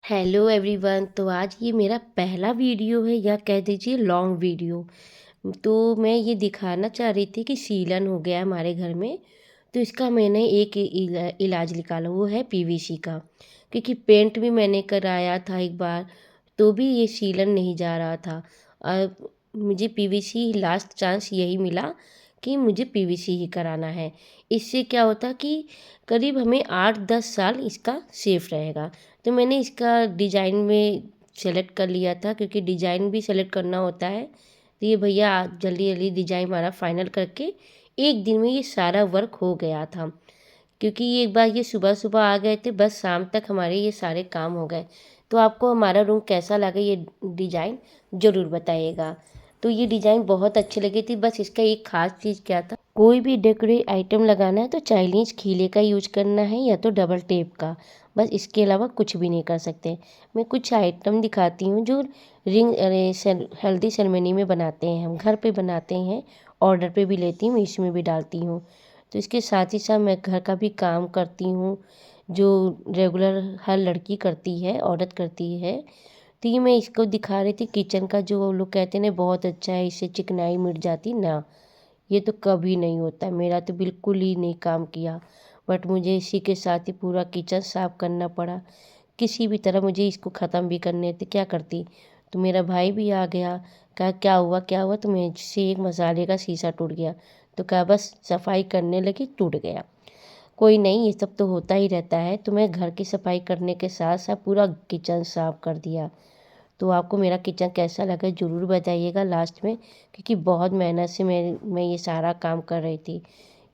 Hello everyone. तो आज ये मेरा पहला वीडियो है या कह दीजिए लॉन्ग वीडियो। तो मैं ये दिखाना चाह रही थी कि सीलन हो गया है हमारे घर में। तो इसका मैंने एक इलाज निकाला, वो है पीवीसी का। क्योंकि पेंट भी मैंने कराया था एक बार, तो भी ये सीलन नहीं जा रहा था। मुझे पीवीसी लास्ट चांस यही मिला कि मुझे पीवीसी ही कराना है। इससे क्या होता कि करीब हमें 8-10 साल इसका सेफ रहेगा। तो मैंने इसका डिज़ाइन में सेलेक्ट कर लिया था, क्योंकि डिज़ाइन भी सेलेक्ट करना होता है। तो ये भैया जल्दी जल्दी डिज़ाइन हमारा फाइनल करके एक दिन में ये सारा वर्क हो गया था। क्योंकि ये एक बार ये सुबह सुबह आ गए थे, बस शाम तक हमारे ये सारे काम हो गए। तो आपको हमारा रूम कैसा लगा ये डिज़ाइन ज़रूर बताइएगा। तो ये डिज़ाइन बहुत अच्छी लगी थी। बस इसका एक ख़ास चीज़ क्या था, कोई भी डेकोरेट आइटम लगाना है तो चाइनीज़ खीले का यूज करना है या तो डबल टेप का। बस इसके अलावा कुछ भी नहीं कर सकते। मैं कुछ आइटम दिखाती हूँ जो रिंग हल्दी सेरेमनी में बनाते हैं, हम घर पे बनाते हैं, ऑर्डर पे भी लेती हूँ, इसमें भी डालती हूँ। तो इसके साथ ही साथ मैं घर का भी काम करती हूँ, जो रेगुलर हर लड़की करती है, औरत करती है। तो ये मैं इसको दिखा रही थी किचन का, जो लोग कहते हैं ना बहुत अच्छा है, इससे चिकनाई मिट जाती ना। ये तो कभी नहीं होता, मेरा तो बिल्कुल ही नहीं काम किया। बट मुझे इसी के साथ ही पूरा किचन साफ़ करना पड़ा। किसी भी तरह मुझे इसको ख़त्म भी करने थे, क्या करती। तो मेरा भाई भी आ गया, कहा क्या हुआ क्या हुआ, तो मुझसे एक मसाले का शीशा टूट गया। तो कहा बस सफाई करने लगी, टूट गया। कोई नहीं, ये सब तो होता ही रहता है। तो मैं घर की सफाई करने के साथ साथ पूरा किचन साफ़ कर दिया। तो आपको मेरा किचन कैसा लगा ज़रूर बताइएगा लास्ट में, क्योंकि बहुत मेहनत से मैं ये सारा काम कर रही थी।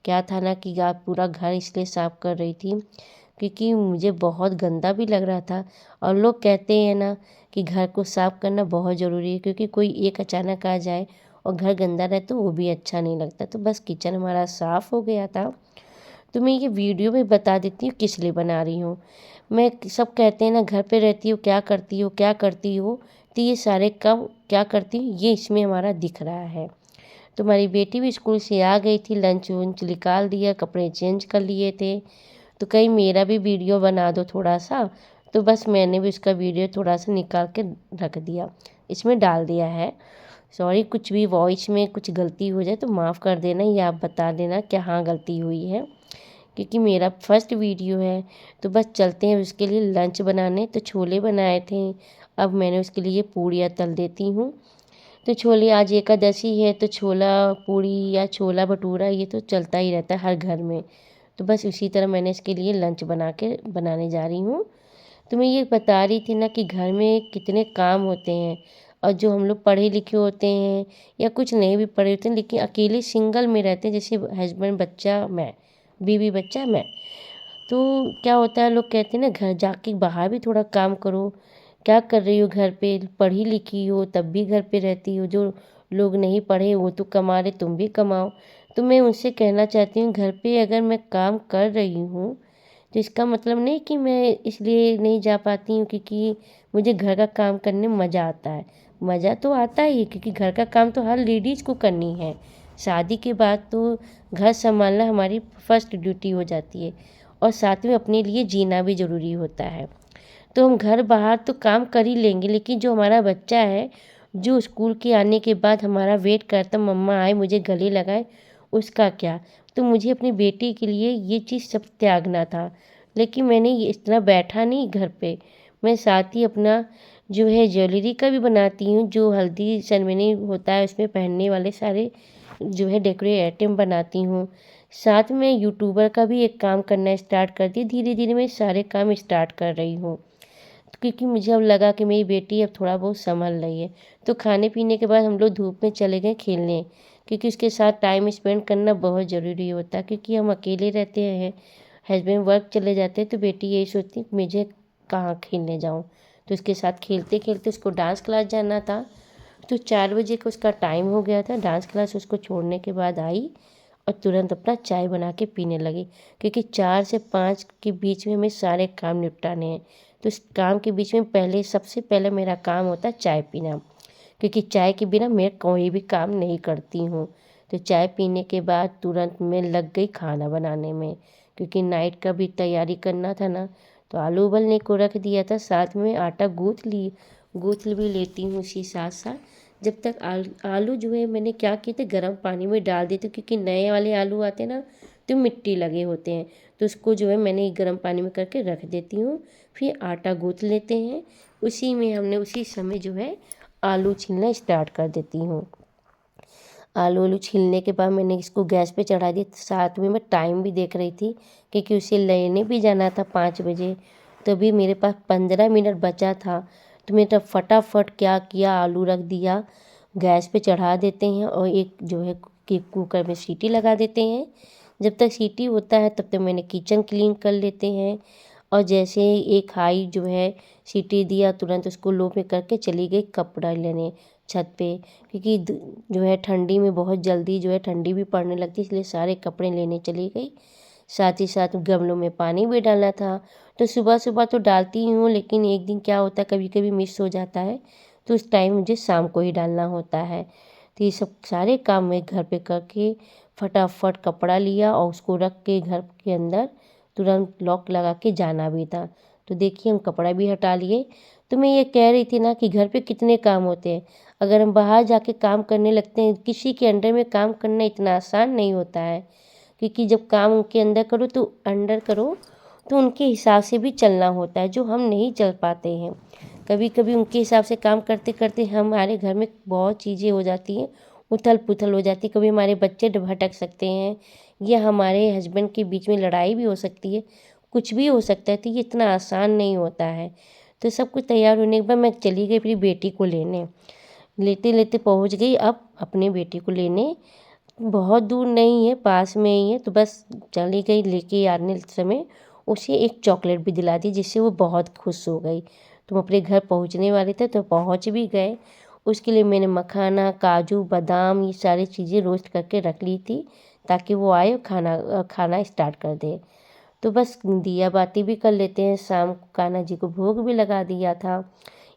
क्या था ना कि आप पूरा घर इसलिए साफ़ कर रही थी क्योंकि मुझे बहुत गंदा भी लग रहा था। और लोग कहते हैं ना कि घर को साफ़ करना बहुत ज़रूरी है, क्योंकि कोई एक अचानक आ जाए और घर गंदा रहे तो वो भी अच्छा नहीं लगता। तो बस किचन हमारा साफ़ हो गया था। तो मैं ये वीडियो में बता देती हूँ किस लिए बना रही हूँ। मैं सब कहते हैं ना घर पे रहती हो क्या करती हो क्या करती हो, तो ये सारे काम क्या करती हूँ ये इसमें हमारा दिख रहा है। तो हमारी बेटी भी स्कूल से आ गई थी, लंच वंच निकाल दिया, कपड़े चेंज कर लिए थे। तो कहीं मेरा भी वीडियो बना दो थोड़ा सा। तो बस मैंने भी उसका वीडियो थोड़ा सा निकाल के रख दिया, इसमें डाल दिया है। सॉरी, कुछ भी वॉइस में कुछ गलती हो जाए तो माफ़ कर देना, या आप बता देना क्या हाँ गलती हुई है, क्योंकि मेरा फर्स्ट वीडियो है। तो बस चलते हैं उसके लिए लंच बनाने। तो छोले बनाए थे, अब मैंने उसके लिए पूड़ियाँ तल देती हूँ। तो छोले, आज एकादशी है तो छोला पूड़ी या छोला भटूरा ये तो चलता ही रहता है हर घर में। तो बस उसी तरह मैंने इसके लिए लंच बनाने जा रही हूँ। तो मैं ये बता रही थी ना कि घर में कितने काम होते हैं, और जो हम लोग पढ़े लिखे होते हैं या कुछ नहीं भी पढ़े होते हैं लेकिन अकेले सिंगल में रहते हैं, जैसे हस्बैंड बच्चा मैं, बीवी बच्चा मैं। तो क्या होता है, लोग कहते हैं ना घर जाके बाहर भी थोड़ा काम करो। क्या कर रही हो घर पे, पढ़ी लिखी हो तब भी घर पे रहती हो, जो लोग नहीं पढ़े वो तो कमा रहे, तुम भी कमाओ। तो मैं उनसे कहना चाहती हूँ घर पे अगर मैं काम कर रही हूँ तो इसका मतलब नहीं कि मैं इसलिए नहीं जा पाती हूँ क्योंकि मुझे घर का काम करने में मज़ा आता है। मज़ा तो आता ही है, क्योंकि घर का काम तो हर लेडीज़ को करनी है। शादी के बाद तो घर संभालना हमारी फर्स्ट ड्यूटी हो जाती है, और साथ में अपने लिए जीना भी ज़रूरी होता है। तो हम घर बाहर तो काम कर ही लेंगे, लेकिन जो हमारा बच्चा है, जो स्कूल के आने के बाद हमारा वेट करता मम्मा आए मुझे गले लगाए, उसका क्या। तो मुझे अपनी बेटी के लिए ये चीज़ सब त्यागना था। लेकिन मैंने ये इतना बैठा नहीं घर पे, मैं साथ ही अपना जो है ज्वेलरी का भी बनाती हूँ, जो हल्दी सेरेमनी होता है उसमें पहनने वाले सारे जो है डेकोरेट आइटम बनाती हूँ। साथ में यूट्यूबर का भी एक काम करना स्टार्ट कर दिया, धीरे धीरे मैं सारे काम स्टार्ट कर रही हूँ। क्योंकि मुझे अब लगा कि मेरी बेटी अब थोड़ा बहुत संभल रही है। तो खाने पीने के बाद हम लोग धूप में चले गए खेलने, क्योंकि उसके साथ टाइम स्पेंड करना बहुत ज़रूरी होता है, क्योंकि हम अकेले रहते हैं, हस्बैंड वर्क चले जाते हैं। तो बेटी यही सोचती है कि मुझे कहाँ खेलने जाऊँ। तो उसके साथ खेलते खेलते उसको डांस क्लास जाना था। तो 4 बजे का उसका टाइम हो गया था, डांस क्लास उसको छोड़ने के बाद आई और तुरंत अपना चाय बना के पीने लगी, क्योंकि 4 से 5 के बीच में हमें सारे काम निपटाने हैं। तो इस काम के बीच में पहले सबसे पहले मेरा काम होता है चाय पीना, क्योंकि चाय के बिना मैं कोई भी काम नहीं करती हूँ। तो चाय पीने के बाद तुरंत मैं लग गई खाना बनाने में, क्योंकि नाइट का भी तैयारी करना था ना। तो आलू उबलने को रख दिया था, साथ में आटा गूँथ भी लेती हूँ उसी साथ साथ। जब तक आलू जो है मैंने क्या किए थे, गर्म पानी में डाल देती हूँ, क्योंकि नए वाले आलू आते हैं ना तो मिट्टी लगे होते हैं। तो उसको जो है मैंने गर्म पानी में करके रख देती हूँ। फिर आटा गूँथ लेते हैं, उसी में हमने उसी समय जो है आलू छीलना स्टार्ट कर देती हूँ। आलू छीलने के बाद मैंने इसको गैस पे चढ़ा दिया। साथ में मैं टाइम भी देख रही थी, क्योंकि उसे लेने भी जाना था 5 बजे। तभी मेरे पास 15 मिनट बचा था, तो मैंने फटाफट क्या किया, आलू रख दिया, गैस पे चढ़ा देते हैं और एक जो है कुकर में सीटी लगा देते हैं। जब तक सीटी होता है तब तक मैंने किचन क्लीन कर लेते हैं। और जैसे एक हाई जो है सीटी दिया, तुरंत उसको लो में करके चली गई कपड़ा लेने छत पे, क्योंकि जो है ठंडी में बहुत जल्दी जो है ठंडी भी पड़ने लगती, इसलिए सारे कपड़े लेने चली गई। साथ ही साथ गमलों में पानी भी डालना था। तो सुबह सुबह तो डालती हूँ, लेकिन एक दिन क्या होता है कभी कभी मिस हो जाता है, तो उस टाइम मुझे शाम को ही डालना होता है। तो ये सब सारे काम मैं घर पे करके फटाफट कपड़ा लिया और उसको रख के घर के अंदर तुरंत लॉक लगा के जाना भी था। तो देखिए हम कपड़ा भी हटा लिए। तो मैं ये कह रही थी ना कि घर पे कितने काम होते हैं। अगर हम बाहर जाके काम करने लगते हैं, किसी के अंडर में काम करना इतना आसान नहीं होता है, क्योंकि जब काम उनके अंदर करो तो उनके हिसाब से भी चलना होता है, जो हम नहीं चल पाते हैं। कभी कभी उनके हिसाब से काम करते करते हमारे घर में बहुत चीज़ें हो जाती हैं, उथल पुथल हो जाती है। कभी हमारे बच्चे भटक सकते हैं, या हमारे हस्बैंड के बीच में लड़ाई भी हो सकती है, कुछ भी हो सकता है। तो ये इतना आसान नहीं होता है। तो सब कुछ तैयार होने के बाद मैं चली गई अपनी बेटी को लेने। लेते लेते पहुंच गई अब अपने बेटी को लेने। बहुत दूर नहीं है, पास में ही है। तो बस चली गई, लेके आने समय उसे एक चॉकलेट भी दिला दी, जिससे वो बहुत खुश हो गई। तो हम अपने घर पहुंचने वाले थे, तो पहुंच भी गए। उसके लिए मैंने मखाना, काजू, बादाम, ये सारी चीज़ें रोस्ट करके रख ली थी, ताकि वो आए और खाना स्टार्ट कर दे। तो बस दिया बाती भी कर लेते हैं, शाम को कान्हा जी को भोग भी लगा दिया था।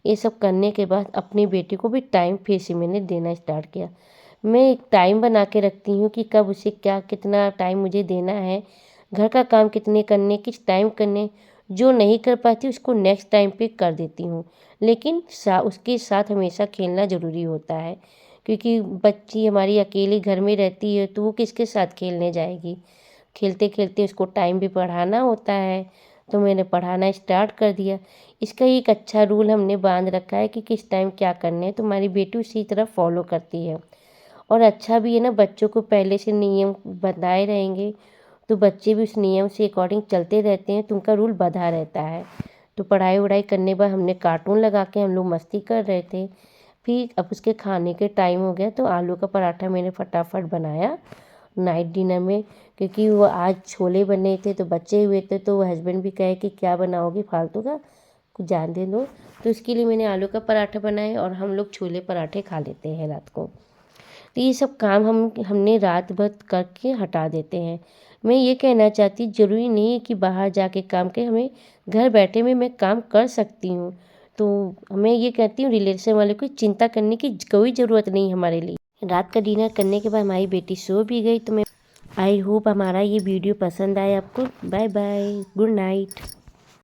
ये सब करने के बाद अपनी बेटी को भी टाइम फिर से मैंने देना स्टार्ट किया। मैं एक टाइम बना के रखती हूँ कि कब उसे क्या कितना टाइम मुझे देना है, घर का काम कितने करने, किस टाइम करने। जो नहीं कर पाती उसको नेक्स्ट टाइम पे कर देती हूँ, लेकिन उसके साथ हमेशा खेलना ज़रूरी होता है, क्योंकि बच्ची हमारी अकेली घर में रहती है तो वो किसके साथ खेलने जाएगी। खेलते खेलते उसको टाइम भी पढ़ाना होता है, तो मैंने पढ़ाना स्टार्ट कर दिया। इसका एक अच्छा रूल हमने बांध रखा है कि किस टाइम क्या करने है, तो हमारी बेटी उसी तरह फॉलो करती है। और अच्छा भी है ना, बच्चों को पहले से नियम बताए रहेंगे तो बच्चे भी उस नियम से अकॉर्डिंग चलते रहते हैं, तो उनका रूल बंधा रहता है। तो पढ़ाई वढ़ाई करने के बाद हमने कार्टून लगा के हम लोग मस्ती कर रहे थे। फिर अब उसके खाने के टाइम हो गया, तो आलू का पराठा मैंने फटाफट बनाया नाइट डिनर में, क्योंकि वो आज छोले बने थे तो बचे हुए थे। तो हस्बैंड भी कहे कि क्या बनाओगी फालतू का, कुछ जान दे दो। तो उसके लिए मैंने आलू का पराठा बनाया, और हम लोग छोले पराठे खा लेते हैं रात को। तो ये सब काम हमने रात भर करके हटा देते हैं। मैं ये कहना चाहती, ज़रूरी नहीं है कि बाहर जाके काम करें, हमें घर बैठे में मैं काम कर सकती हूँ। तो मैं ये कहती हूँ रिलेशन वाले को चिंता करने की कोई ज़रूरत नहीं हमारे लिए। रात का डिनर करने के बाद हमारी बेटी सो भी गई। तो मैं आई होप हमारा ये वीडियो पसंद आए आपको। Bye bye, good night.